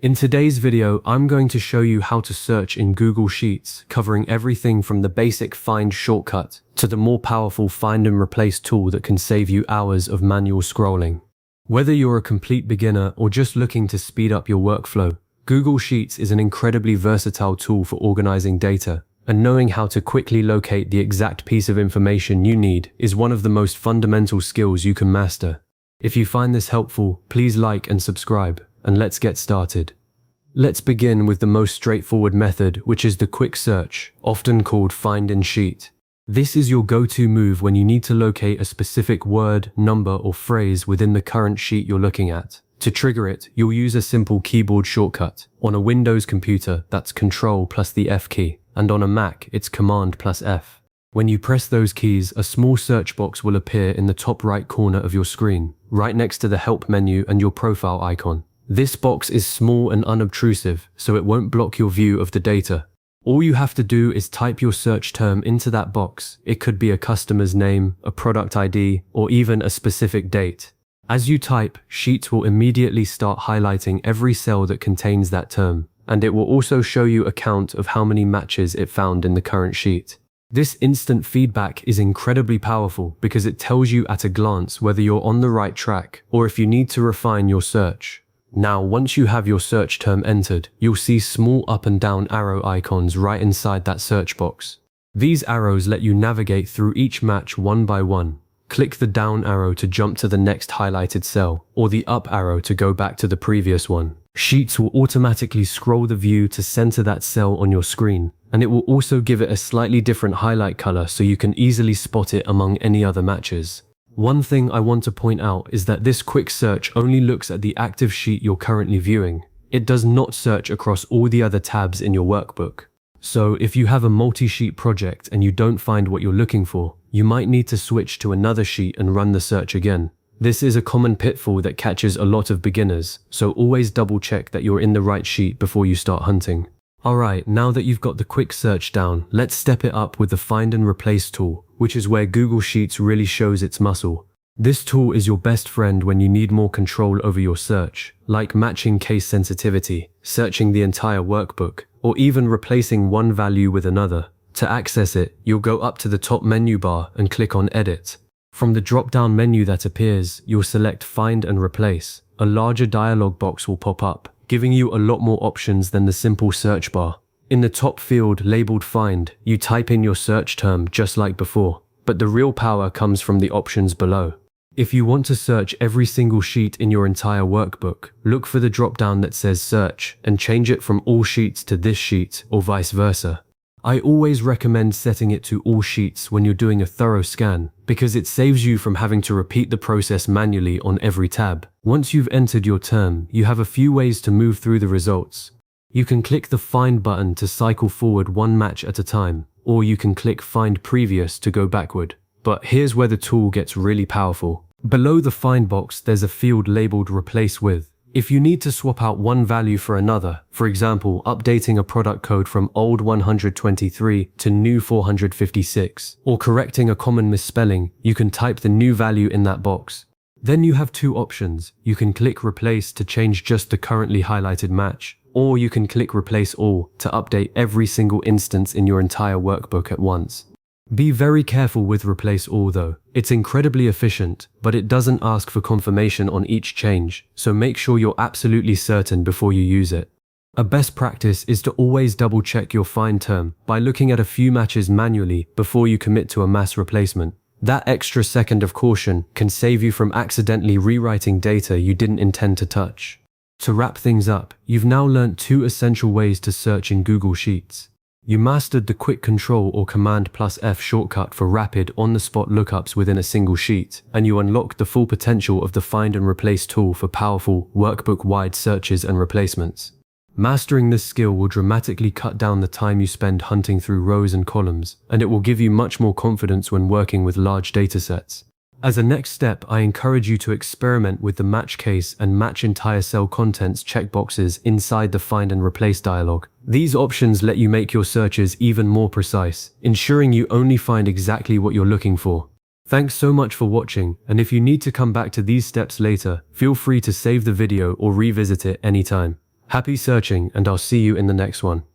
In today's video, I'm going to show you how to search in Google Sheets, covering everything from the basic Find shortcut to the more powerful Find and Replace tool that can save you hours of manual scrolling. Whether you're a complete beginner or just looking to speed up your workflow, Google Sheets is an incredibly versatile tool for organizing data, and knowing how to quickly locate the exact piece of information you need is one of the most fundamental skills you can master. If you find this helpful, please like and subscribe, and let's get started. Let's begin with the most straightforward method, which is the quick search, often called Find in Sheet. This is your go-to move when you need to locate a specific word, number, or phrase within the current sheet you're looking at. To trigger it, you'll use a simple keyboard shortcut. On a Windows computer, that's Control plus the F key, and on a Mac, it's Command plus F. When you press those keys, a small search box will appear in the top right corner of your screen, right next to the Help menu and your profile icon. This box is small and unobtrusive, so it won't block your view of the data. All you have to do is type your search term into that box. It could be a customer's name, a product ID, or even a specific date. As you type, Sheets will immediately start highlighting every cell that contains that term, and it will also show you a count of how many matches it found in the current sheet. This instant feedback is incredibly powerful because it tells you at a glance whether you're on the right track or if you need to refine your search. Now, once you have your search term entered, you'll see small up and down arrow icons right inside that search box. These arrows let you navigate through each match one by one. Click the down arrow to jump to the next highlighted cell, or the up arrow to go back to the previous one. Sheets will automatically scroll the view to center that cell on your screen, and it will also give it a slightly different highlight color so you can easily spot it among any other matches. One thing I want to point out is that this quick search only looks at the active sheet you're currently viewing. It does not search across all the other tabs in your workbook. So if you have a multi-sheet project and you don't find what you're looking for, you might need to switch to another sheet and run the search again. This is a common pitfall that catches a lot of beginners, so always double check that you're in the right sheet before you start hunting. Alright, now that you've got the quick search down, let's step it up with the Find and Replace tool, which is where Google Sheets really shows its muscle. This tool is your best friend when you need more control over your search, like matching case sensitivity, searching the entire workbook, or even replacing one value with another. To access it, you'll go up to the top menu bar and click on Edit. From the drop-down menu that appears, you'll select Find and Replace. A larger dialog box will pop up, giving you a lot more options than the simple search bar. In the top field labeled Find, you type in your search term just like before, but the real power comes from the options below. If you want to search every single sheet in your entire workbook, look for the drop-down that says Search and change it from All Sheets to This Sheet or vice versa. I always recommend setting it to All Sheets when you're doing a thorough scan, because it saves you from having to repeat the process manually on every tab. Once you've entered your term, you have a few ways to move through the results. You can click the Find button to cycle forward one match at a time, or you can click Find Previous to go backward. But here's where the tool gets really powerful. Below the Find box, there's a field labeled Replace With. If you need to swap out one value for another, for example, updating a product code from old 123 to new 456, or correcting a common misspelling, you can type the new value in that box. Then you have two options. You can click Replace to change just the currently highlighted match, or you can click Replace All to update every single instance in your entire workbook at once. Be very careful with Replace All though. It's incredibly efficient, but it doesn't ask for confirmation on each change, so make sure you're absolutely certain before you use it. A best practice is to always double check your Find term by looking at a few matches manually before you commit to a mass replacement. That extra second of caution can save you from accidentally rewriting data you didn't intend to touch. To wrap things up, you've now learnt two essential ways to search in Google Sheets. You mastered the quick Control or Command plus F shortcut for rapid on-the-spot lookups within a single sheet, and you unlocked the full potential of the Find and Replace tool for powerful, workbook-wide searches and replacements. Mastering this skill will dramatically cut down the time you spend hunting through rows and columns, and it will give you much more confidence when working with large datasets. As a next step, I encourage you to experiment with the Match Case and Match Entire Cell Contents checkboxes inside the Find and Replace dialog. These options let you make your searches even more precise, ensuring you only find exactly what you're looking for. Thanks so much for watching, and if you need to come back to these steps later, feel free to save the video or revisit it anytime. Happy searching, and I'll see you in the next one.